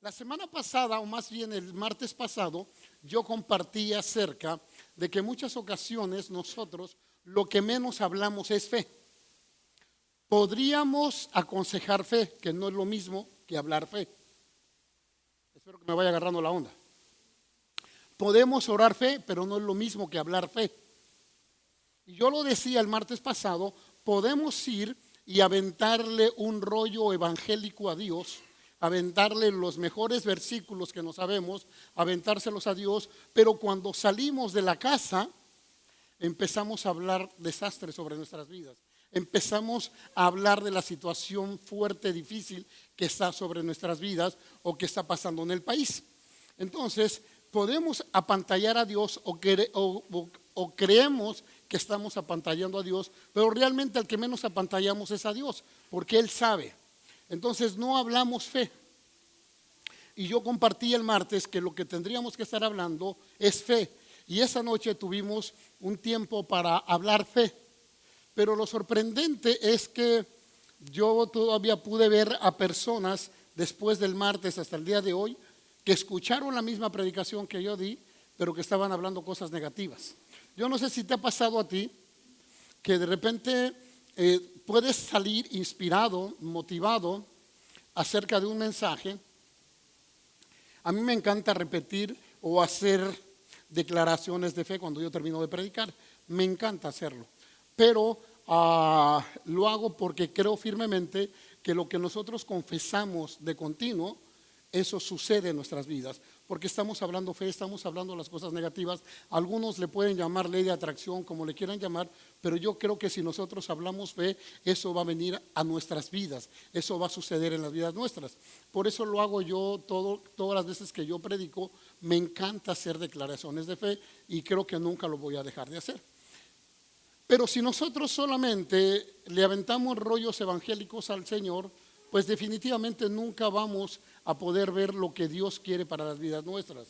La semana pasada, o más bien el martes pasado, yo compartí acerca de que en muchas ocasiones nosotros lo que menos hablamos es fe. Podríamos aconsejar fe, que no es lo mismo que hablar fe. Espero que me vaya agarrando la onda. Podemos orar fe, pero no es lo mismo que hablar fe. Y yo lo decía el martes pasado, podemos ir y aventarle un rollo evangélico a Dios, aventarle los mejores versículos que no sabemos, aventárselos a Dios, pero cuando salimos de la casa empezamos a hablar desastres sobre nuestras vidas. Empezamos a hablar de la situación fuerte, difícil que está sobre nuestras vidas o que está pasando en el país. Entonces, podemos apantallar a Dios o creemos que estamos apantallando a Dios, pero realmente al que menos apantallamos es a Dios, porque Él sabe. Entonces no hablamos fe. Y yo compartí el martes que lo que tendríamos que estar hablando es fe. Y esa noche tuvimos un tiempo para hablar fe. Pero lo sorprendente es que yo todavía pude ver a personas después del martes hasta el día de hoy que escucharon la misma predicación que yo di, pero que estaban hablando cosas negativas. Yo no sé si te ha pasado a ti que de repente puedes salir inspirado, motivado acerca de un mensaje. A mí me encanta repetir o hacer declaraciones de fe cuando yo termino de predicar. Me encanta hacerlo. Pero lo hago porque creo firmemente que lo que nosotros confesamos de continuo, eso sucede en nuestras vidas, porque estamos hablando fe, estamos hablando las cosas negativas. Algunos le pueden llamar ley de atracción, como le quieran llamar, pero yo creo que si nosotros hablamos fe, eso va a venir a nuestras vidas, eso va a suceder en las vidas nuestras. Por eso lo hago yo todas las veces que yo predico. Me encanta hacer declaraciones de fe y creo que nunca lo voy a dejar de hacer. Pero si nosotros solamente le aventamos rollos evangélicos al Señor, pues definitivamente nunca vamos a poder ver lo que Dios quiere para las vidas nuestras.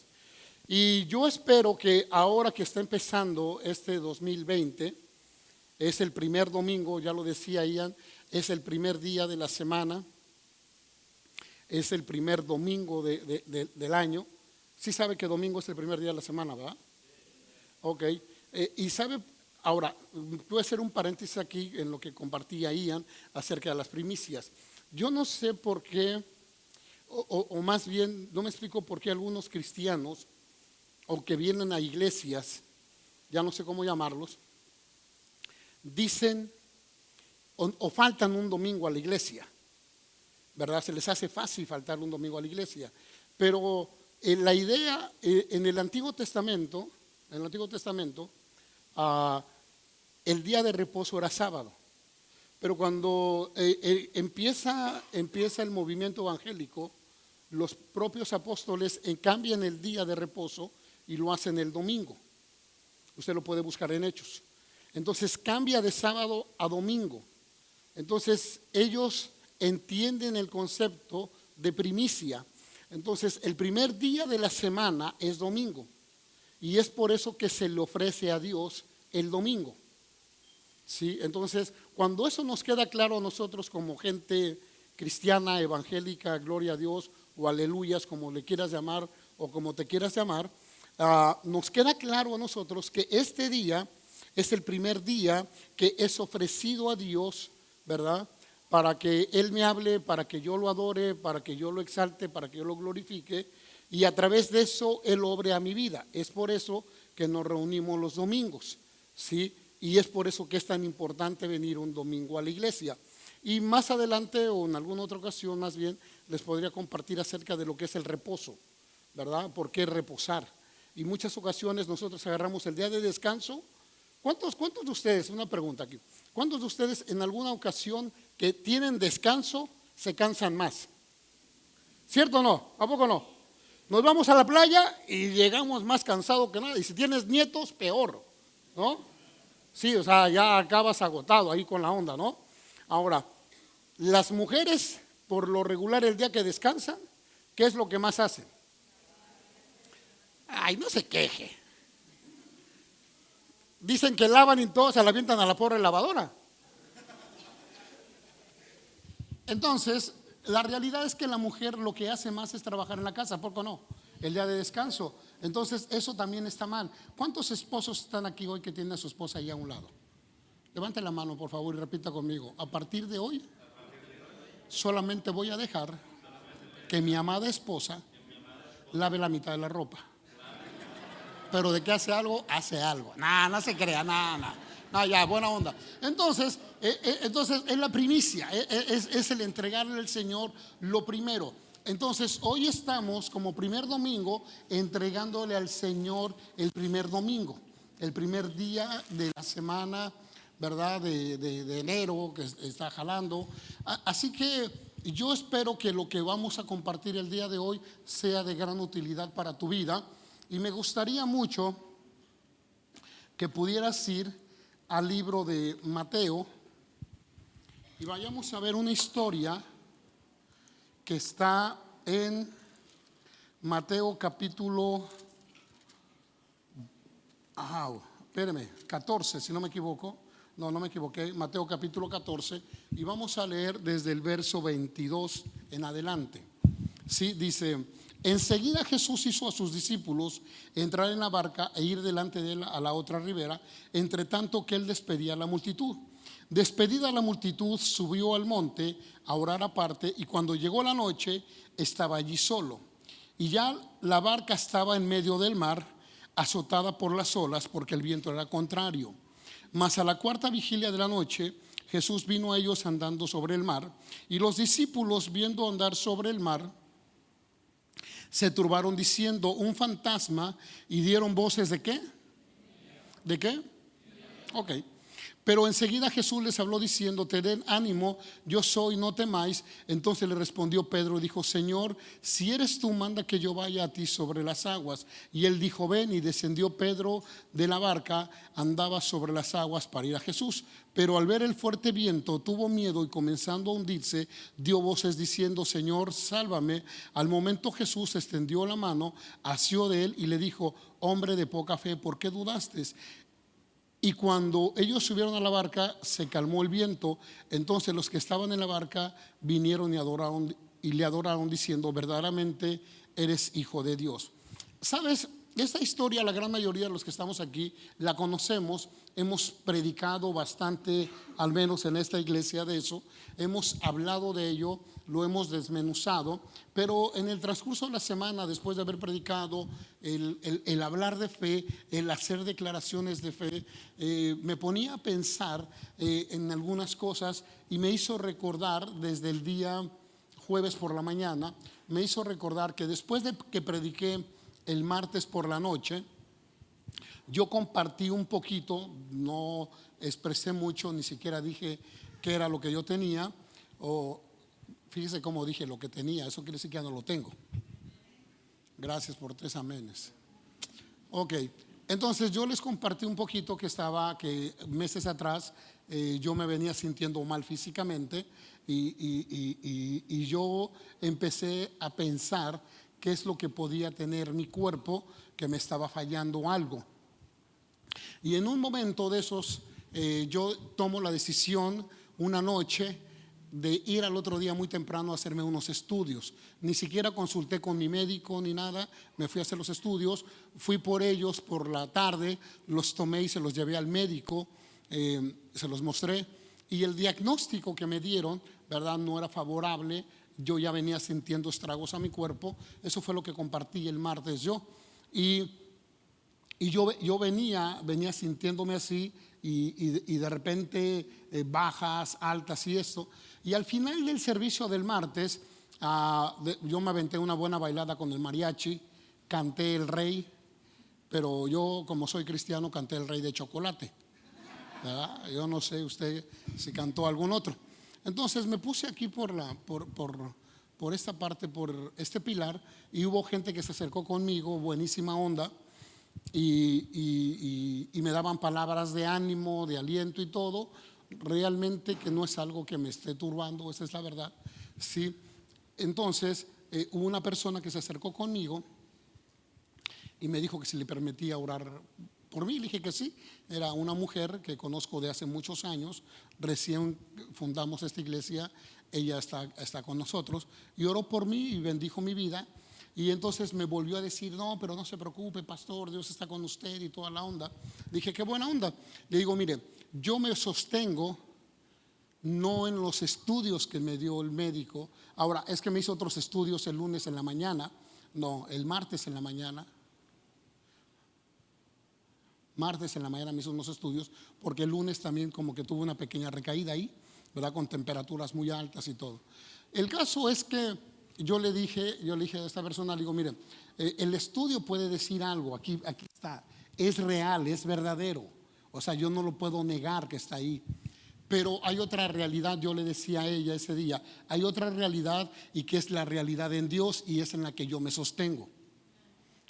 Y yo espero que ahora que está empezando este 2020, es el primer domingo, ya lo decía Ian, es el primer día de la semana, es el primer domingo del año. Sí sabe que domingo es el primer día de la semana, ¿verdad? Ok, y sabe. Ahora, voy a hacer un paréntesis aquí en lo que compartía Ian acerca de las primicias. Yo no sé por qué, o más bien, no me explico por qué algunos cristianos, o que vienen a iglesias, ya no sé cómo llamarlos, dicen o faltan un domingo a la iglesia, ¿verdad? Se les hace fácil faltar un domingo a la iglesia. Pero la idea, en el Antiguo Testamento, el día de reposo era sábado, pero cuando empieza el movimiento evangélico, los propios apóstoles cambian el día de reposo y lo hacen el domingo. Usted lo puede buscar en Hechos. Entonces cambia de sábado a domingo. Entonces ellos entienden el concepto de primicia. Entonces el primer día de la semana es domingo, y es por eso que se le ofrece a Dios el domingo. ¿Sí? Entonces, cuando eso nos queda claro a nosotros como gente cristiana, evangélica, gloria a Dios, o aleluyas, como le quieras llamar, o como te quieras llamar, nos queda claro a nosotros que este día es el primer día que es ofrecido a Dios, ¿verdad? Para que Él me hable, para que yo lo adore, para que yo lo exalte, para que yo lo glorifique, y a través de eso Él obre a mi vida. Es por eso que nos reunimos los domingos, ¿sí? Y es por eso que es tan importante venir un domingo a la iglesia. Y más adelante, o en alguna otra ocasión más bien, les podría compartir acerca de lo que es el reposo, ¿verdad? ¿Por qué reposar? Y muchas ocasiones nosotros agarramos el día de descanso. ¿Cuántos de ustedes, una pregunta aquí, cuántos de ustedes en alguna ocasión que tienen descanso se cansan más? ¿Cierto o no? ¿A poco no? Nos vamos a la playa y llegamos más cansados que nada. Y si tienes nietos, peor, ¿no? Sí, o sea, ya acabas agotado ahí con la onda, ¿no? Ahora, las mujeres, por lo regular, el día que descansan, ¿qué es lo que más hacen? Ay, no se queje. Dicen que lavan y todo, se la avientan a la pobre lavadora. Entonces, La realidad es que la mujer lo que hace más es trabajar en la casa, ¿por qué no? El día de descanso. Entonces eso también está mal. ¿Cuántos esposos están aquí hoy que tienen a su esposa ahí a un lado? Levante la mano por favor y repita conmigo. A partir de hoy solamente voy a dejar que mi amada esposa lave la mitad de la ropa. Pero de que hace algo, hace algo. Nada, no se crea, nada. No, ya, buena onda. Entonces es la primicia, es el entregarle al Señor lo primero. Entonces, hoy estamos como primer domingo entregándole al Señor el primer domingo, el primer día de la semana, ¿verdad? De enero que está jalando. Así que yo espero que lo que vamos a compartir el día de hoy sea de gran utilidad para tu vida. Y me gustaría mucho que pudieras ir al libro de Mateo y vayamos a ver una historia que está en Mateo capítulo 14, si no me equivoco. No me equivoqué, Mateo capítulo 14, y vamos a leer desde el verso 22 en adelante. Sí, dice: enseguida Jesús hizo a sus discípulos entrar en la barca e ir delante de él a la otra ribera, entre tanto que él despedía a la multitud. Despedida la multitud, subió al monte a orar aparte, y cuando llegó la noche estaba allí solo. Y ya la barca estaba en medio del mar, azotada por las olas, porque el viento era contrario. Mas a la cuarta vigilia de la noche Jesús vino a ellos andando sobre el mar, y los discípulos, viendo andar sobre el mar, se turbaron diciendo: un fantasma, y dieron voces ¿de qué? ¿De qué? Ok. Pero enseguida Jesús les habló diciendo: tened ánimo, yo soy, no temáis. Entonces le respondió Pedro y dijo: Señor, si eres tú, manda que yo vaya a ti sobre las aguas. Y él dijo: ven. Y descendió Pedro de la barca, andaba sobre las aguas para ir a Jesús. Pero al ver el fuerte viento tuvo miedo, y comenzando a hundirse dio voces diciendo: Señor, sálvame. Al momento Jesús extendió la mano, asió de él y le dijo: hombre de poca fe, ¿por qué dudaste? Y cuando ellos subieron a la barca, se calmó el viento. Entonces los que estaban en la barca vinieron y le adoraron diciendo: verdaderamente eres hijo de Dios. ¿Sabes? Esta historia la gran mayoría de los que estamos aquí la conocemos. Hemos predicado bastante, al menos en esta iglesia, de eso. Hemos hablado de ello, lo hemos desmenuzado. Pero en el transcurso de la semana, después de haber predicado, el hablar de fe, el hacer declaraciones de fe, me ponía a pensar en algunas cosas, y me hizo recordar desde el día jueves por la mañana, me hizo recordar que después de que prediqué el martes por la noche, yo compartí un poquito, no expresé mucho, ni siquiera dije qué era lo que yo tenía, o fíjese cómo dije lo que tenía, eso quiere decir que ya no lo tengo. Gracias por 3 amenes. Ok, entonces yo les compartí un poquito que meses atrás yo me venía sintiendo mal físicamente, y yo empecé a pensar qué es lo que podía tener mi cuerpo, que me estaba fallando algo. Y en un momento de esos yo tomo la decisión una noche de ir al otro día muy temprano a hacerme unos estudios. Ni siquiera consulté con mi médico ni nada, me fui a hacer los estudios. Fui por ellos por la tarde, los tomé y se los llevé al médico, se los mostré, y el diagnóstico que me dieron, ¿verdad?, no era favorable. Yo ya venía sintiendo estragos a mi cuerpo. Eso fue lo que compartí el martes yo. Y yo venía sintiéndome así, y de repente bajas, altas y esto. Y al final del servicio del martes, yo me aventé una buena bailada con el mariachi, canté El Rey, pero yo, como soy cristiano, canté El Rey de Chocolate, ¿verdad? Yo no sé usted si cantó algún otro. Entonces me puse aquí por esta parte, por este pilar, y hubo gente que se acercó conmigo, buenísima onda, y me daban palabras de ánimo, de aliento y todo. Realmente que no es algo que me esté turbando, esa es la verdad, ¿sí? Entonces hubo una persona que se acercó conmigo y me dijo que si le permitía orar por mí. Le dije que sí. Era una mujer que conozco de hace muchos años. Recién fundamos esta iglesia ella está con nosotros, y oró por mí y bendijo mi vida. Y entonces me volvió a decir, no, pero no se preocupe, pastor, Dios está con usted y toda la onda. Dije, qué buena onda. Le digo, mire, yo me sostengo no en los estudios que me dio el médico. Ahora, es que me hizo otros estudios el lunes en la mañana, no, el martes en la mañana. Martes en la mañana me hizo unos estudios, porque el lunes también como que tuve una pequeña recaída ahí, ¿verdad? Con temperaturas muy altas y todo. El caso es que yo le dije a esta persona, le digo, mire, el estudio puede decir algo, aquí está, es real, es verdadero. O sea, yo no lo puedo negar que está ahí. Pero hay otra realidad, yo le decía a ella ese día, hay otra realidad, y que es la realidad en Dios, y es en la que yo me sostengo.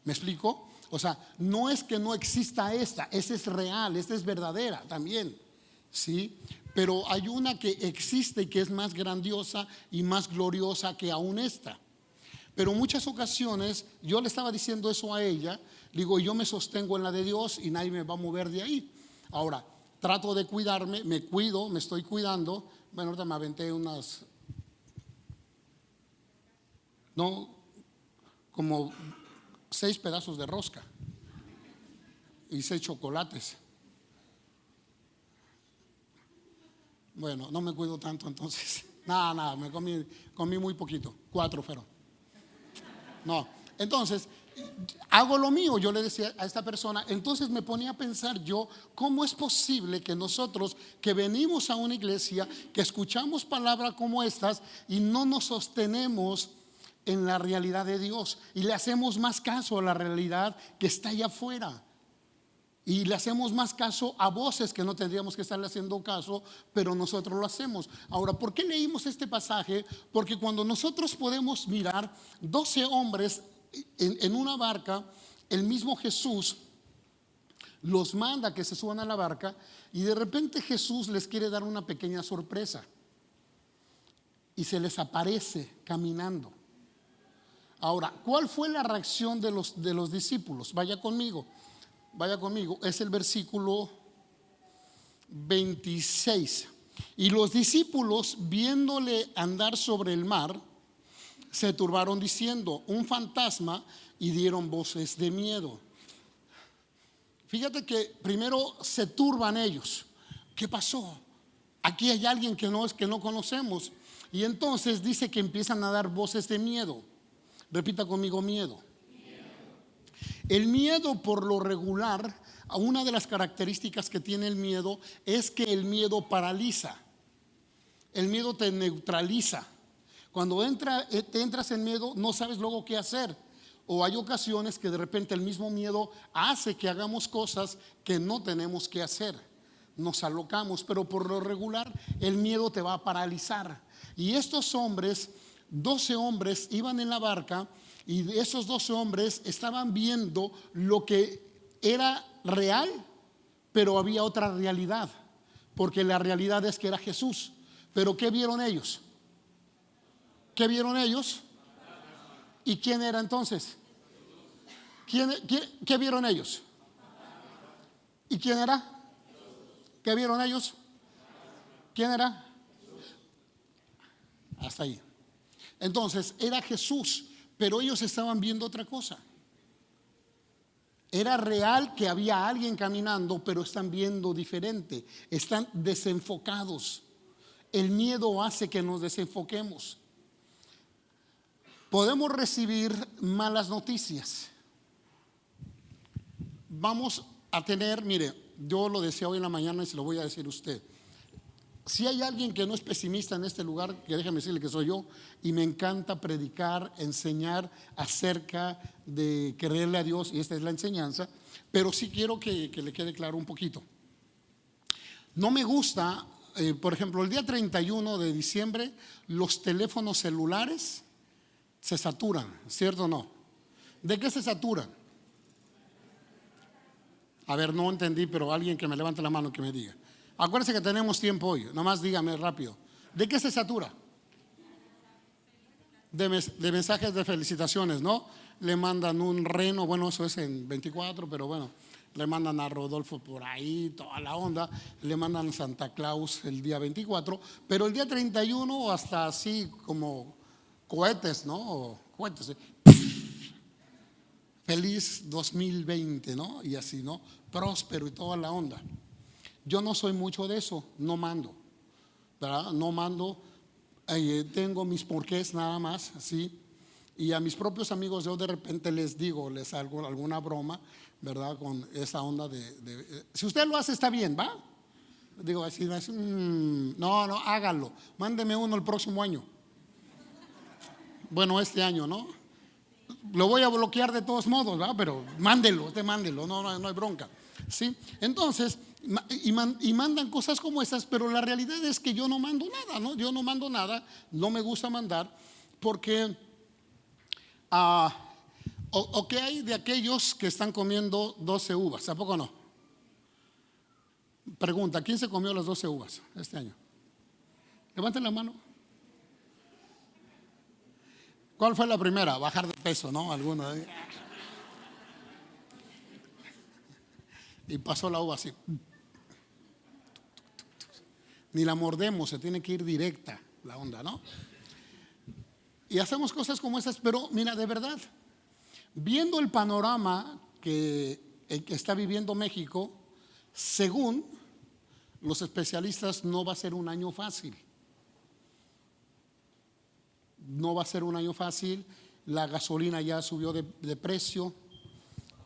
¿Me explico? O sea, no es que no exista esa es real, esta es verdadera también, ¿sí? Pero hay una que existe y que es más grandiosa y más gloriosa que aún esta. Pero en muchas ocasiones yo le estaba diciendo eso a ella, digo, yo me sostengo en la de Dios y nadie me va a mover de ahí. Ahora, trato de cuidarme, me cuido, me estoy cuidando. Bueno, ahorita me aventé como 6 pedazos de rosca y 6 chocolates. Bueno, no me cuido tanto entonces. Nada, me comí muy poquito. 4 fueron. No, entonces hago lo mío. Yo le decía a esta persona, entonces me ponía a pensar yo, ¿cómo es posible que nosotros que venimos a una iglesia, que escuchamos palabras como estas y no nos sostenemos en la realidad de Dios y le hacemos más caso a la realidad que está allá afuera? Y le hacemos más caso a voces que no tendríamos que estarle haciendo caso, pero nosotros lo hacemos. Ahora, ¿por qué leímos este pasaje? Porque cuando nosotros podemos mirar 12 hombres en una barca, el mismo Jesús los manda que se suban a la barca, y de repente Jesús les quiere dar una pequeña sorpresa y se les aparece caminando. Ahora, ¿cuál fue la reacción de los discípulos? Vaya conmigo, es el versículo 26. Y los discípulos, viéndole andar sobre el mar, se turbaron diciendo, un fantasma, y dieron voces de miedo. Fíjate que primero se turban ellos. ¿Qué pasó? Aquí hay alguien que no conocemos. Y entonces dice que empiezan a dar voces de miedo. Repita conmigo, miedo. El miedo, por lo regular, una de las características que tiene el miedo es que el miedo paraliza. El miedo te neutraliza. Cuando te entras en miedo, no sabes luego qué hacer. O hay ocasiones que de repente el mismo miedo hace que hagamos cosas que no tenemos que hacer. Nos alocamos, pero por lo regular el miedo te va a paralizar. Y estos hombres, 12 hombres, iban en la barca, y de esos 12 hombres estaban viendo lo que era real, pero había otra realidad, porque la realidad es que era Jesús. Pero ¿qué vieron ellos? ¿Qué vieron ellos? ¿Y quién era entonces? ¿Qué vieron ellos? ¿Y quién era? ¿Qué vieron ellos? ¿Quién era? Hasta ahí. Entonces era Jesús, pero ellos estaban viendo otra cosa. Era real que había alguien caminando, pero están viendo diferente, están desenfocados. El miedo hace que nos desenfoquemos. Podemos recibir malas noticias. Vamos a tener, mire, yo lo decía hoy en la mañana y se lo voy a decir a usted. Si hay alguien que no es pesimista en este lugar, que déjame decirle que soy yo, y me encanta predicar, enseñar acerca de creerle a Dios, y esta es la enseñanza, pero sí quiero que le quede claro un poquito. No me gusta, por ejemplo, el día 31 de diciembre, los teléfonos celulares se saturan, ¿cierto o no? ¿De qué se saturan? A ver, no entendí, pero alguien que me levante la mano que me diga. Acuérdense que tenemos tiempo hoy, nomás dígame rápido. ¿De qué se satura? De mensajes de felicitaciones, ¿no? Le mandan un reno, bueno, eso es en 24, pero bueno, le mandan a Rodolfo por ahí, toda la onda, le mandan a Santa Claus el día 24, pero el día 31 hasta así como cohetes, ¿no? Cohetes, ¿eh? Feliz 2020, ¿no? Y así, ¿no? Próspero y toda la onda. Yo no soy mucho de eso, no mando, ¿verdad? No mando, tengo mis porqués nada más, así. Y a mis propios amigos yo de repente les digo, les hago alguna broma, ¿verdad? Con esa onda si usted lo hace está bien, ¿va? Digo así, no, hágalo, mándeme uno el próximo año. Bueno, este año, ¿no? Lo voy a bloquear de todos modos, ¿verdad? Pero mándelo, usted mándelo, no hay bronca, ¿sí? Entonces, y mandan cosas como esas, pero la realidad es que yo no mando nada, ¿no? Yo no mando nada, no me gusta mandar, porque o qué hay de aquellos que están comiendo 12 uvas, ¿a poco no? Pregunta, ¿quién se comió las 12 uvas este año? Levanten la mano. ¿Cuál fue la primera? Bajar de peso, ¿no? Alguno. Y pasó la uva así. Ni la mordemos, se tiene que ir directa la onda, ¿no? Y hacemos cosas como esas, pero mira, de verdad, viendo el panorama que está viviendo México, según los especialistas, no va a ser un año fácil. No va a ser un año fácil. La gasolina ya subió de precio.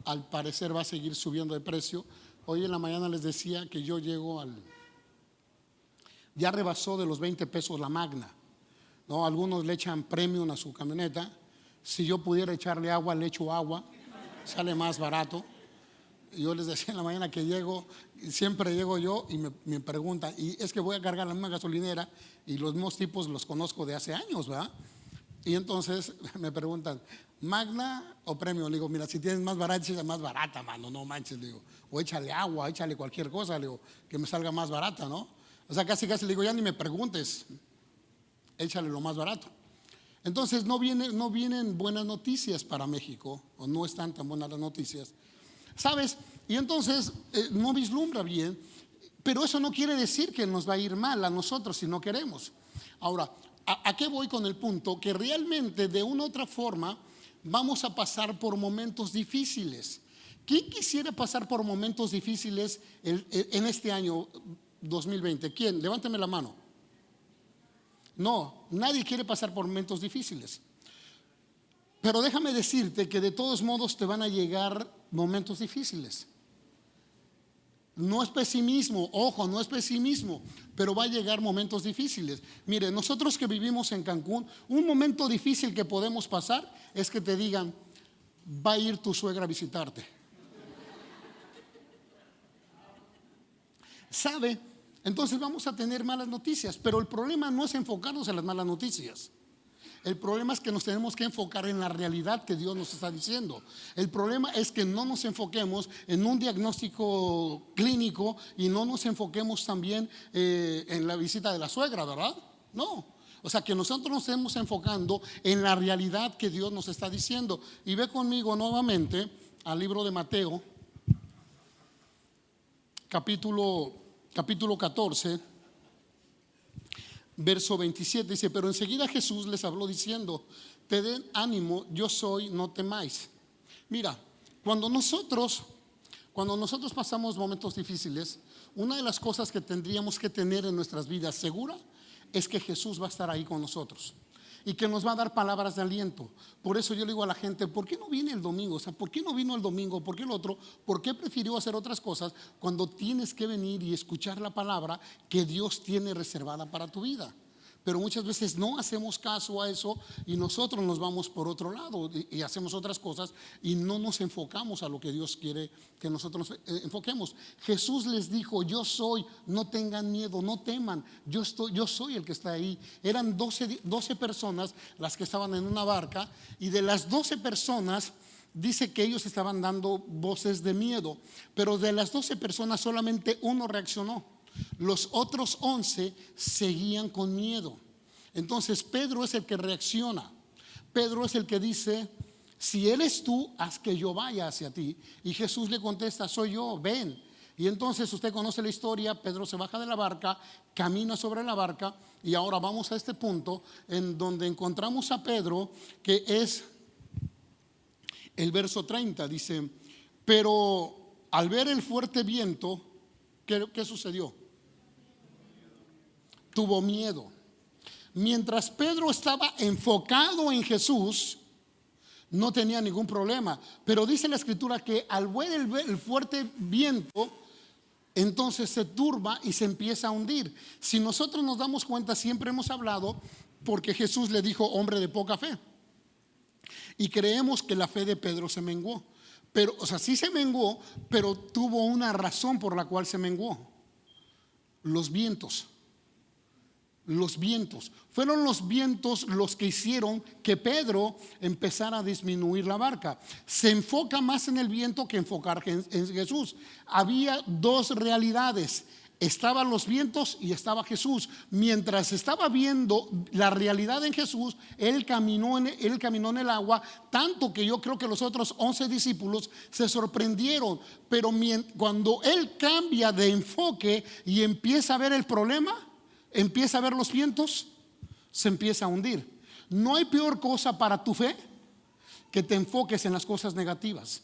Al parecer va a seguir subiendo de precio. Hoy en la mañana les decía que yo llego ya rebasó de los 20 pesos la Magna, ¿no? Algunos le echan premium a su camioneta. Si yo pudiera echarle agua, le echo agua, sale más barato. Yo les decía en la mañana que siempre llego yo y me preguntan, y es que voy a cargar la misma gasolinera y los mismos tipos los conozco de hace años, ¿verdad? Y entonces me preguntan, ¿Magna o Premium? Le digo, mira, si tienes más barata, echa más barata, mano, no manches, le digo. O échale agua, échale cualquier cosa, le digo, que me salga más barata, ¿no? O sea, casi le digo, ya ni me preguntes, échale lo más barato. Entonces no vienen buenas noticias para México, o no están tan buenas las noticias, ¿sabes? Y entonces no vislumbra bien, pero eso no quiere decir que nos va a ir mal a nosotros si no queremos. Ahora, ¿a qué voy con el punto? Que realmente de una u otra forma vamos a pasar por momentos difíciles. ¿Quién quisiera pasar por momentos difíciles en este año 2020? ¿Quién? Levánteme la mano. No, nadie quiere pasar por momentos difíciles. Pero déjame decirte que de todos modos te van a llegar momentos difíciles. No es pesimismo, ojo, no es pesimismo, pero va a llegar momentos difíciles. Mire, nosotros que vivimos en Cancún, un momento difícil que podemos pasar es que te digan, va a ir tu suegra a visitarte. ¿Sabe? Entonces vamos a tener malas noticias, pero el problema no es enfocarnos en las malas noticias. El problema es que nos tenemos que enfocar en la realidad que Dios nos está diciendo. El problema es que no nos enfoquemos en un diagnóstico clínico y no nos enfoquemos también en la visita de la suegra, ¿verdad? No. O sea, que nosotros nos estemos enfocando en la realidad que Dios nos está diciendo. Y ve conmigo nuevamente al libro de Mateo, capítulo 14. Verso 27 dice, pero enseguida Jesús les habló diciendo, tened ánimo, yo soy, no temáis. Mira, cuando nosotros pasamos momentos difíciles, una de las cosas que tendríamos que tener en nuestras vidas segura es que Jesús va a estar ahí con nosotros y que nos va a dar palabras de aliento. Por eso yo le digo a la gente, ¿por qué no viene el domingo? O sea, ¿por qué no vino el domingo? ¿Por qué el otro? ¿Por qué prefirió hacer otras cosas cuando tienes que venir y escuchar la palabra que Dios tiene reservada para tu vida? Pero muchas veces no hacemos caso a eso y nosotros nos vamos por otro lado y hacemos otras cosas y no nos enfocamos a lo que Dios quiere que nosotros nos enfoquemos. Jesús les dijo, yo soy, no tengan miedo, no teman, yo soy el que está ahí. Eran 12 personas las que estaban en una barca, y de las 12 personas dice que ellos estaban dando voces de miedo, pero de las 12 personas solamente uno reaccionó. Los otros 11 seguían con miedo. Entonces Pedro es el que reacciona. Pedro es el que dice, si eres tú, haz que yo vaya hacia ti. Y Jesús le contesta, soy yo, ven. Y entonces usted conoce la historia, Pedro se baja de la barca, camina sobre la barca, y ahora vamos a este punto en donde encontramos a Pedro, que es el verso 30, dice, pero al ver el fuerte viento, ¿qué sucedió? Tuvo miedo. Mientras Pedro estaba enfocado en Jesús, no tenía ningún problema. Pero dice la escritura que al ver el fuerte viento, entonces se turba y se empieza a hundir. Si nosotros nos damos cuenta, siempre hemos hablado, porque Jesús le dijo hombre de poca fe. Y creemos que la fe de Pedro se menguó. Pero, o sea, sí se menguó, pero tuvo una razón por la cual se menguó. Los vientos. Los vientos. Fueron los vientos los que hicieron que Pedro empezara a disminuir la barca. Se enfoca más en el viento que enfocar en Jesús. Había dos realidades. Estaban los vientos y estaba Jesús. Mientras estaba viendo la realidad en Jesús, él caminó en el agua, tanto que yo creo que los otros 11 discípulos se sorprendieron. Pero cuando él cambia de enfoque y empieza a ver el problema, empieza a ver los vientos, se empieza a hundir. No hay peor cosa para tu fe que te enfoques en las cosas negativas.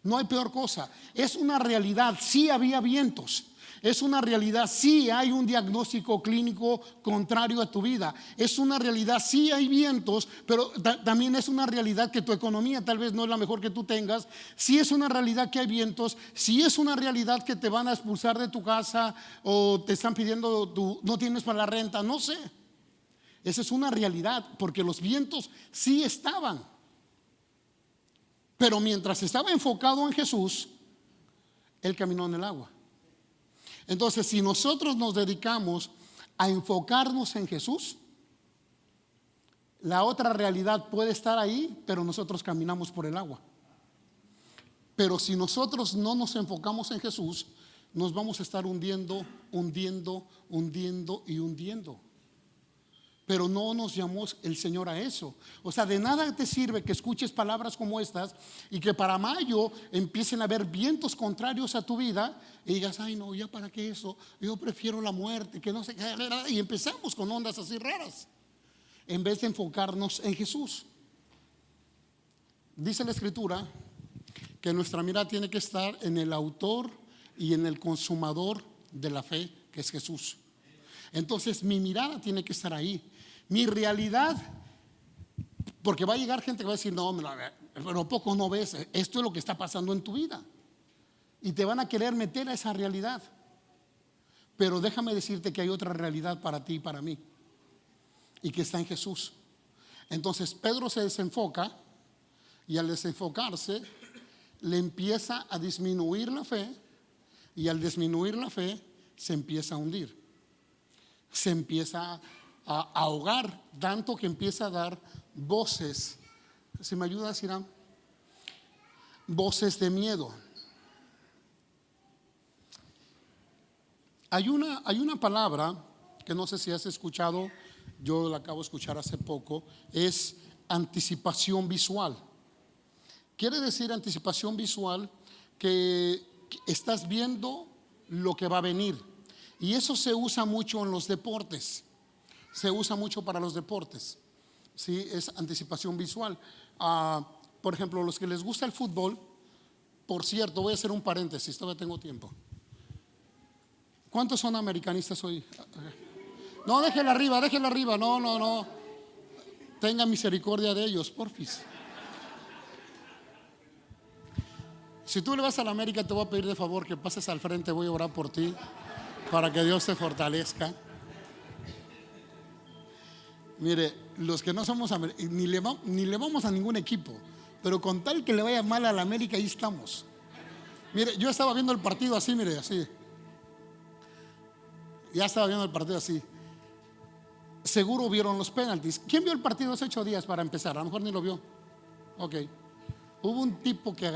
No hay peor cosa. Es una realidad, sí había vientos. Es una realidad, sí hay un diagnóstico clínico contrario a tu vida. Es una realidad, sí hay vientos, pero también es una realidad que tu economía tal vez no es la mejor que tú tengas. Sí es una realidad que hay vientos, sí es una realidad que te van a expulsar de tu casa o te están pidiendo, no tienes para la renta, no sé. Esa es una realidad, porque los vientos sí estaban. Pero mientras estaba enfocado en Jesús, él caminó en el agua. Entonces, si nosotros nos dedicamos a enfocarnos en Jesús, la otra realidad puede estar ahí, pero nosotros caminamos por el agua. Pero si nosotros no nos enfocamos en Jesús, nos vamos a estar hundiendo, hundiendo, hundiendo y hundiendo. Pero no nos llamó el Señor a eso. O sea, de nada te sirve que escuches palabras como estas y que para mayo empiecen a haber vientos contrarios a tu vida y digas, ay no, ya para qué eso, yo prefiero la muerte, que no sé qué. Y empezamos con ondas así raras en vez de enfocarnos en Jesús. Dice la escritura que nuestra mirada tiene que estar en el autor y en el consumador de la fe, que es Jesús. Entonces mi mirada tiene que estar ahí. Mi realidad, porque va a llegar gente que va a decir, no, pero poco no ves, esto es lo que está pasando en tu vida. Y te van a querer meter a esa realidad. Pero déjame decirte que hay otra realidad para ti y para mí, y que está en Jesús. Entonces Pedro se desenfoca, y al desenfocarse le empieza a disminuir la fe, y al disminuir la fe se empieza a hundir. Se empieza a ahogar, tanto que empieza a dar voces. ¿Se me ayuda, Siram? Voces de miedo. Hay una palabra que no sé si has escuchado, yo la acabo de escuchar hace poco, es anticipación visual. Quiere decir anticipación visual que estás viendo lo que va a venir. Y eso se usa mucho en los deportes. Se usa mucho para los deportes. ¿Sí? Es anticipación visual. Por ejemplo, los que les gusta el fútbol, por cierto, voy a hacer un paréntesis, todavía tengo tiempo. ¿Cuántos son americanistas hoy? No, déjela arriba. No. Tenga misericordia de ellos, porfis. Si tú le vas a la América, te voy a pedir de favor que pases al frente, voy a orar por ti, para que Dios te fortalezca. Mire, los que no somos ni le vamos a ningún equipo, pero con tal que le vaya mal a la América, ahí estamos. Mire, yo estaba viendo el partido así, mire, así. Ya estaba viendo el partido así. Seguro vieron los penaltis. ¿Quién vio el partido hace 8 días para empezar? A lo mejor ni lo vio. Ok. Hubo un tipo que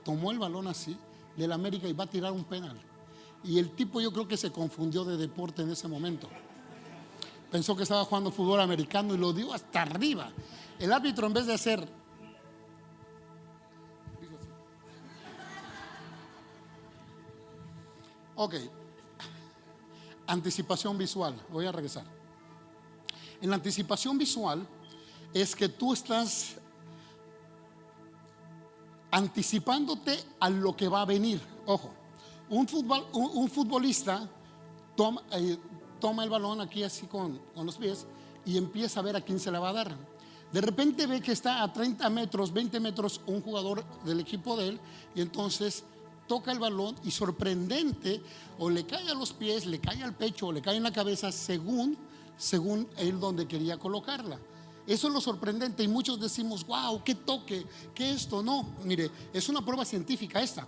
tomó el balón así del América y va a tirar un penal. Y el tipo, yo creo que se confundió de deporte en ese momento. Pensó que estaba jugando fútbol americano y lo dio hasta arriba. El árbitro, en vez de hacer Ok, anticipación visual. Voy a regresar. En la anticipación visual es que tú estás anticipándote a lo que va a venir. Ojo, un futbolista toma el balón aquí así con los pies y empieza a ver a quién se la va a dar. De repente ve que está a 30 metros, 20 metros un jugador del equipo de él y entonces toca el balón y sorprendente o le cae a los pies, le cae al pecho o le cae en la cabeza según él donde quería colocarla. Eso es lo sorprendente y muchos decimos, wow, qué toque, qué esto. No, mire, es una prueba científica esta,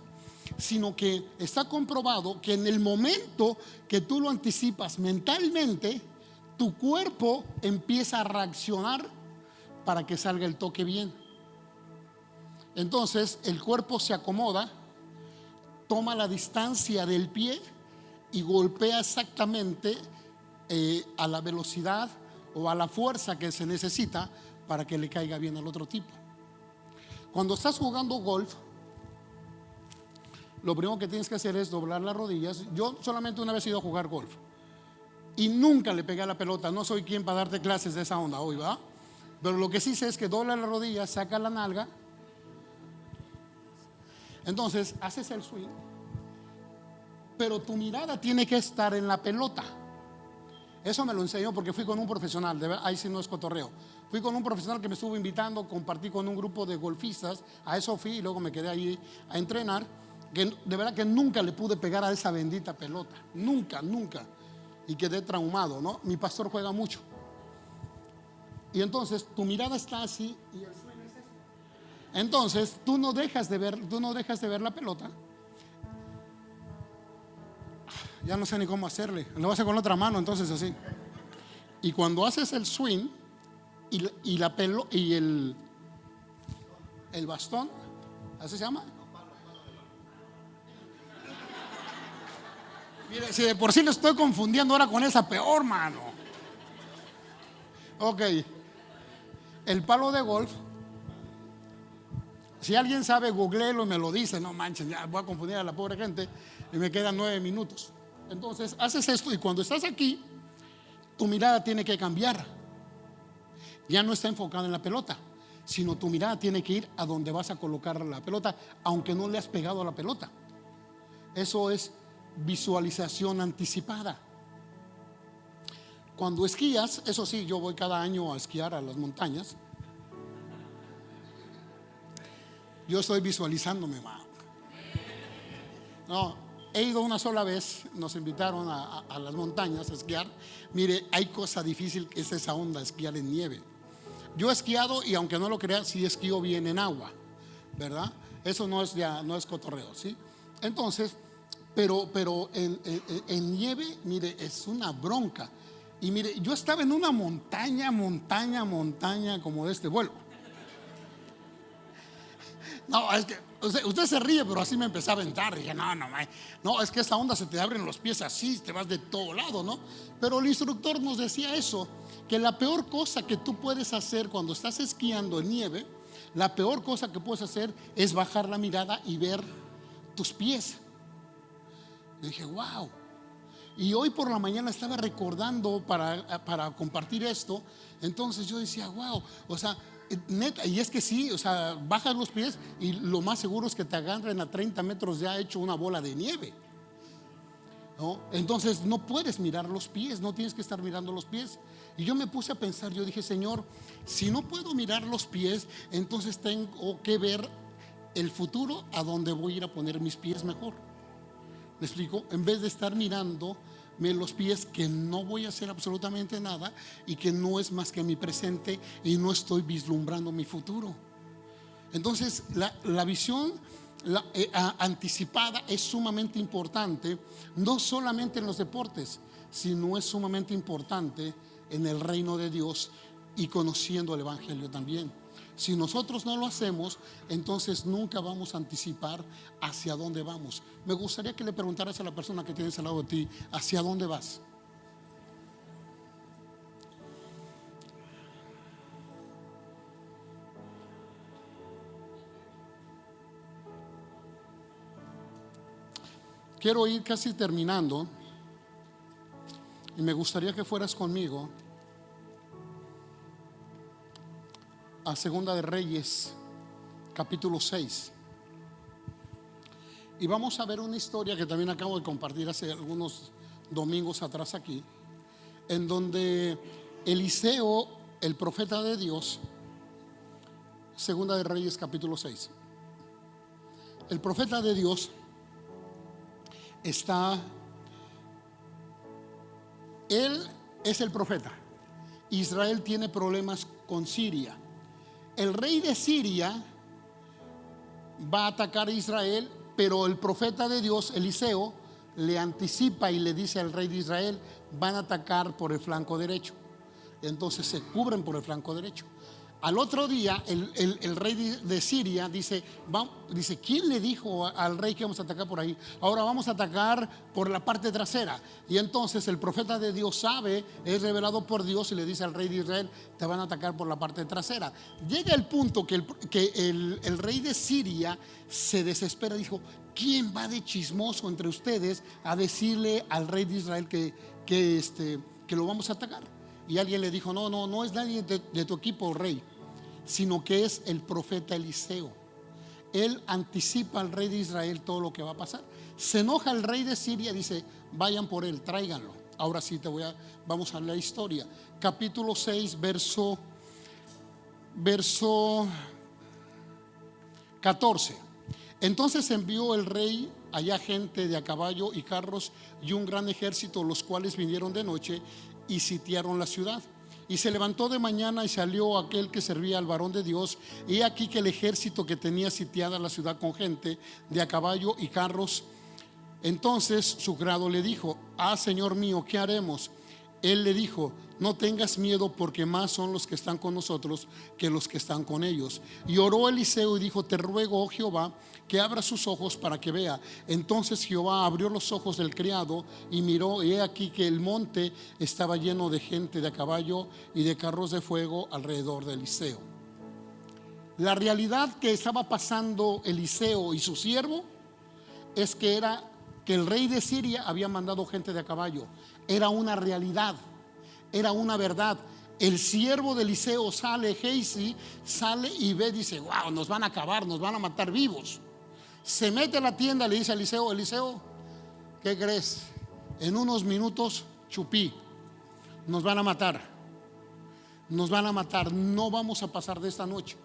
sino que está comprobado que en el momento que tú lo anticipas mentalmente, tu cuerpo empieza a reaccionar para que salga el toque bien. Entonces el cuerpo se acomoda, toma la distancia del pie y golpea exactamente a la velocidad o a la fuerza que se necesita para que le caiga bien al otro tipo. Cuando estás jugando golf, lo primero que tienes que hacer es doblar las rodillas. Yo solamente una vez he ido a jugar golf y nunca le pegué a la pelota. No soy quien para darte clases de esa onda hoy, ¿va? Pero lo que sí sé es que dobla la rodilla, saca la nalga. Entonces haces el swing, pero tu mirada tiene que estar en la pelota. Eso me lo enseñó porque fui con un profesional, de verdad, ahí sí no es cotorreo. Fui con un profesional que me estuvo invitando, compartí con un grupo de golfistas, a eso fui y luego me quedé ahí a entrenar, que de verdad que nunca le pude pegar a esa bendita pelota, nunca, y quedé traumado, ¿no? Mi pastor juega mucho. Y entonces tu mirada está así y el sueño es eso. Entonces tú no dejas de ver la pelota. Ya no sé ni cómo hacerle. Lo voy a hacer con la otra mano, entonces así. Y cuando haces el swing y el bastón, ¿así se llama? Mire, si de por sí lo estoy confundiendo ahora con esa, peor, mano. Ok, el palo de golf. Si alguien sabe, googleelo y me lo dice. No manchen, ya voy a confundir a la pobre gente y me quedan 9 minutos. Entonces haces esto y cuando estás aquí, tu mirada tiene que cambiar. Ya no está enfocada en la pelota, sino tu mirada tiene que ir a donde vas a colocar la pelota, aunque no le has pegado a la pelota. Eso es visualización anticipada. Cuando esquías, eso sí, yo voy cada año a esquiar a las montañas. Yo estoy visualizándome, mano. No, he ido una sola vez, nos invitaron a las montañas a esquiar. Mire, hay cosa difícil que es esa onda, esquiar en nieve. Yo he esquiado y aunque no lo creas, sí esquío bien en agua, ¿verdad? Eso no es cotorreo, ¿sí? Entonces, pero en nieve, mire, es una bronca. Y mire, yo estaba en una montaña como de este vuelo. No, es que usted se ríe, pero así me empecé a aventar. Dije, no, es que esa onda se te abren los pies así, te vas de todo lado, ¿no? Pero el instructor nos decía eso, que la peor cosa que tú puedes hacer cuando estás esquiando en nieve, la peor cosa que puedes hacer es bajar la mirada y ver tus pies. Y dije, wow. Y hoy por la mañana estaba recordando para compartir esto. Entonces yo decía, wow, o sea, neta, y es que sí, o sea, bajas los pies y lo más seguro es que te agarren a 30 metros ya hecho una bola de nieve, ¿no? Entonces no puedes mirar los pies, no tienes que estar mirando los pies. Y yo me puse a pensar, yo dije, Señor, si no puedo mirar los pies, entonces tengo que ver el futuro, a donde voy a ir a poner mis pies mejor. ¿Me explico? En vez de estar mirándome los pies, que no voy a hacer absolutamente nada y que no es más que mi presente y no estoy vislumbrando mi futuro. Entonces la visión anticipada es sumamente importante, no solamente en los deportes, sino es sumamente importante en el reino de Dios y conociendo el Evangelio también. Si nosotros no lo hacemos, entonces nunca vamos a anticipar hacia dónde vamos. Me gustaría que le preguntaras a la persona que tienes al lado de ti, ¿hacia dónde vas? quiero ir casi terminando y me gustaría que fueras conmigo a Segunda de Reyes, capítulo 6. Y vamos a ver una historia que también acabo de compartir hace algunos domingos atrás aquí, en donde Eliseo, el profeta de Dios, Segunda de Reyes, capítulo 6. El profeta de Dios él es el profeta. Israel tiene problemas con Siria. El rey de Siria va a atacar a Israel, pero el profeta de Dios, Eliseo, le anticipa y le dice al rey de Israel: van a atacar por el flanco derecho. Entonces se cubren por el flanco derecho. Al otro día el rey de Siria dice, ¿quién le dijo al rey que vamos a atacar por ahí? Ahora vamos a atacar por la parte trasera. Y entonces el profeta de Dios sabe, es revelado por Dios, y le dice al rey de Israel: te van a atacar por la parte trasera. Llega el punto que el rey de Siria se desespera. Dijo: ¿quién va de chismoso entre ustedes a decirle al rey de Israel que lo vamos a atacar? Y alguien le dijo: no es nadie de tu equipo, rey, sino que es el profeta Eliseo. Él anticipa al rey de Israel todo lo que va a pasar. Se enoja el rey de Siria, dice: vayan por él, tráiganlo. Ahora sí vamos a la historia. Capítulo 6, verso 14. Entonces envió el rey allá gente de a caballo y carros y un gran ejército, los cuales vinieron de noche y sitiaron la ciudad. Y se levantó de mañana y salió aquel que servía al varón de Dios. Y aquí que el ejército que tenía sitiada la ciudad con gente de a caballo y carros. Entonces su criado le dijo: señor mío, ¿qué haremos? Él le dijo: no tengas miedo, porque más son los que están con nosotros que los que están con ellos. Y oró Eliseo y dijo: te ruego, oh Jehová, que abra sus ojos para que vea. Entonces Jehová abrió los ojos del criado y miró, y he aquí que el monte estaba lleno de gente de a caballo y de carros de fuego alrededor de Eliseo. La realidad que estaba pasando Eliseo y su siervo es que el rey de Siria había mandado gente de a caballo. Era una realidad, era una verdad. El siervo de Eliseo Gehazi sale y ve, dice: wow, nos van a acabar, nos van a matar vivos. Se mete a la tienda, le dice a Eliseo: Eliseo, ¿qué crees? En unos minutos, chupí, nos van a matar, no vamos a pasar de esta noche.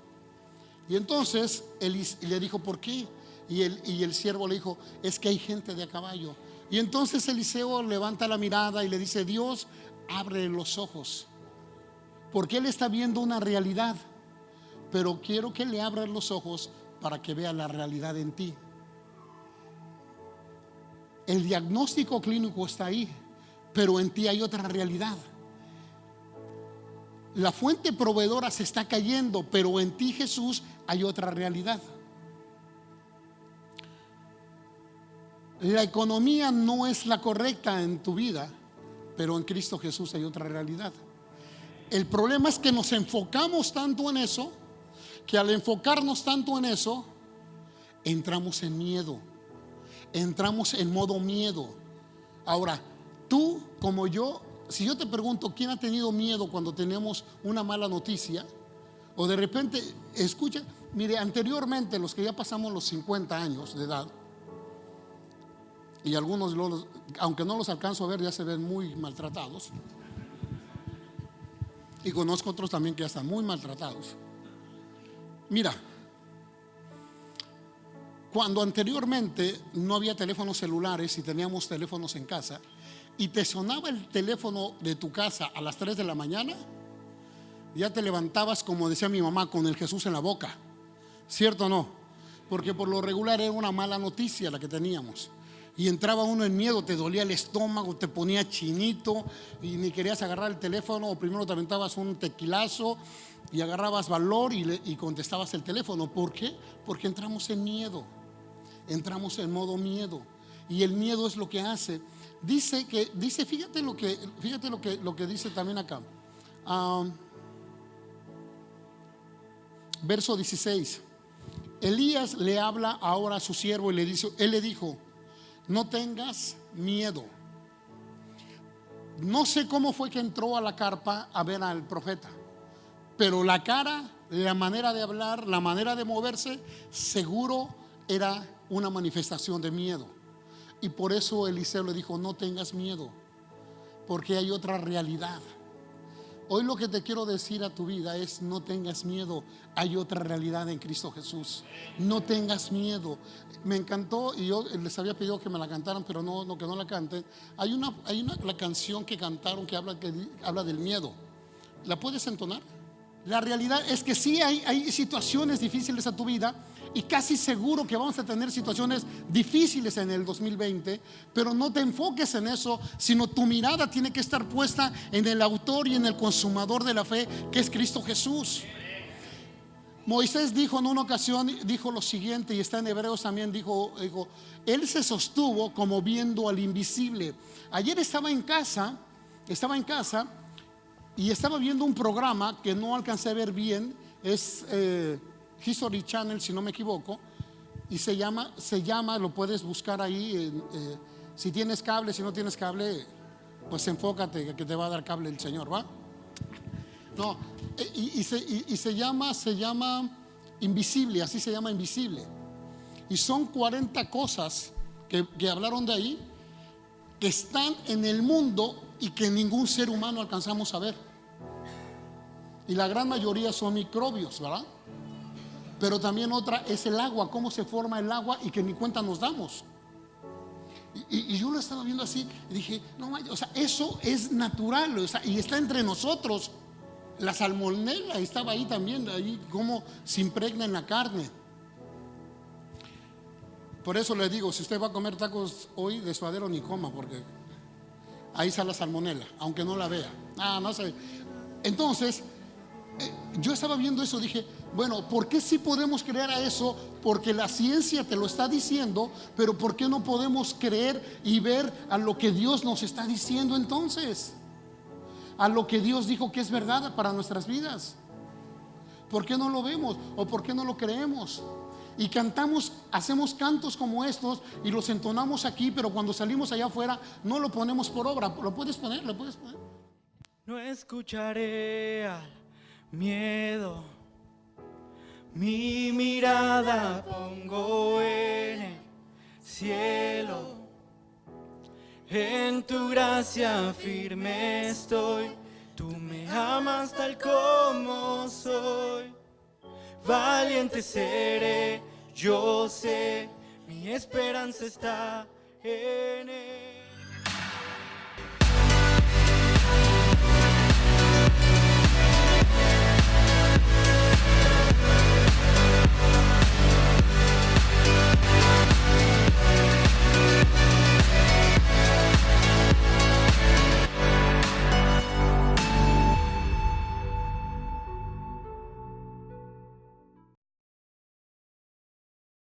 Y entonces le dijo: ¿por qué? Y el siervo le dijo: es que hay gente de a caballo. Y entonces Eliseo levanta la mirada y le dice: Dios, abre los ojos, porque él está viendo una realidad, pero quiero que le abras los ojos para que vea la realidad en ti. El diagnóstico clínico está ahí, pero en ti hay otra realidad. La fuente proveedora se está cayendo, pero en ti, Jesús, hay otra realidad. La economía no es la correcta en tu vida, pero en Cristo Jesús hay otra realidad. El problema es que nos enfocamos tanto en eso, que al enfocarnos tanto en eso, entramos en miedo, entramos en modo miedo. Ahora, tú como yo, si yo te pregunto: ¿quién ha tenido miedo cuando tenemos una mala noticia? O de repente, escucha, mire, anteriormente, los que ya pasamos los 50 años de edad, y algunos, aunque no los alcanzo a ver, ya se ven muy maltratados, y conozco otros también que ya están muy maltratados. Mira, cuando anteriormente no había teléfonos celulares y teníamos teléfonos en casa, y te sonaba el teléfono de tu casa a las 3 de la mañana, ya te levantabas, como decía mi mamá, con el Jesús en la boca. ¿Cierto o no? Porque por lo regular era una mala noticia la que teníamos. Y entraba uno en miedo, te dolía el estómago, te ponía chinito y ni querías agarrar el teléfono, o primero te aventabas un tequilazo y agarrabas valor y contestabas el teléfono. ¿Por qué? Porque entramos en miedo, entramos en modo miedo. Y el miedo es lo que hace. Fíjate lo que dice también acá. Verso 16. Elías le habla ahora a su siervo y él le dijo: no tengas miedo. No sé cómo fue que entró a la carpa a ver al profeta, pero la cara, la manera de hablar, la manera de moverse, seguro era una manifestación de miedo. Y por eso Eliseo le dijo: no tengas miedo, porque hay otra realidad. Hoy lo que te quiero decir a tu vida es: no tengas miedo, hay otra realidad en Cristo Jesús. No tengas miedo. Me encantó, y yo les había pedido que me la cantaran, pero que no la canten. La canción que cantaron que habla del miedo. ¿La puedes entonar? La realidad es que sí hay situaciones difíciles a tu vida, y casi seguro que vamos a tener situaciones difíciles en el 2020, pero no te enfoques en eso, sino tu mirada tiene que estar puesta en el autor y en el consumador de la fe, que es Cristo Jesús. Moisés dijo en una ocasión, dijo lo siguiente, y está en Hebreos también, dijo, él se sostuvo como viendo al invisible. Ayer estaba en casa y estaba viendo un programa que no alcancé a ver bien. Es History Channel, si no me equivoco, y se llama, lo puedes buscar ahí, si tienes cable. Si no tienes cable, pues enfócate que te va a dar cable el Señor, ¿va? No, y se llama Invisible, así se llama, Invisible. Y son 40 cosas que hablaron de ahí, que están en el mundo y que ningún ser humano alcanzamos a ver. Y la gran mayoría son microbios, ¿verdad? Pero también otra es el agua, cómo se forma el agua y que ni cuenta nos damos. Y yo lo estaba viendo así y dije: no, o sea, eso es natural, o sea, y está entre nosotros. La salmonela estaba ahí también, ahí cómo se impregna en la carne. Por eso le digo: si usted va a comer tacos hoy de suadero, ni coma, porque ahí está la salmonela, aunque no la vea. No sé. Entonces yo estaba viendo eso, dije: bueno, ¿por qué sí podemos creer a eso? Porque la ciencia te lo está diciendo, pero ¿por qué no podemos creer y ver a lo que Dios nos está diciendo entonces? A lo que Dios dijo que es verdad para nuestras vidas. ¿Por qué no lo vemos? ¿O por qué no lo creemos? Y cantamos, hacemos cantos como estos y los entonamos aquí, pero cuando salimos allá afuera no lo ponemos por obra. ¿Lo puedes poner? ¿Lo puedes poner? No escucharé al miedo, mi mirada pongo en el cielo. En tu gracia firme estoy, tú me amas tal como soy. Valiente seré, yo sé, mi esperanza está en él.